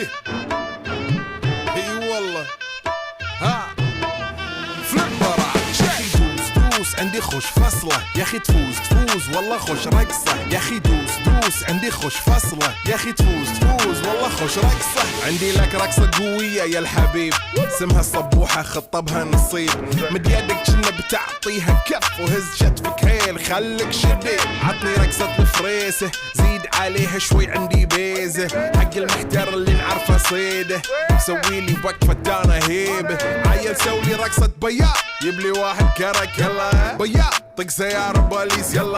ايه اي والله ها فليبر يا اخي دوس عندي خوش فصله يا اخي تفوز والله خوش رقصه يا اخي دوس عندي خوش فصله يا اخي تفوز والله خوش رقصه عندي لك رقصه قويه يا الحبيب اسمها الصبوحه خطبها نصيب مد يدك كنا بتعطيها كف وهز شتفك هيل خليك شديد عطني رقصه الفريسه زيد عليها شوي عندي بيزه حق المحتار اللي نعرفه صيده سويلي وقفه انا هيبه عيل سوي رقصه بياض يبلي واحد كرك يلا بياض طق سياره بوليس يلا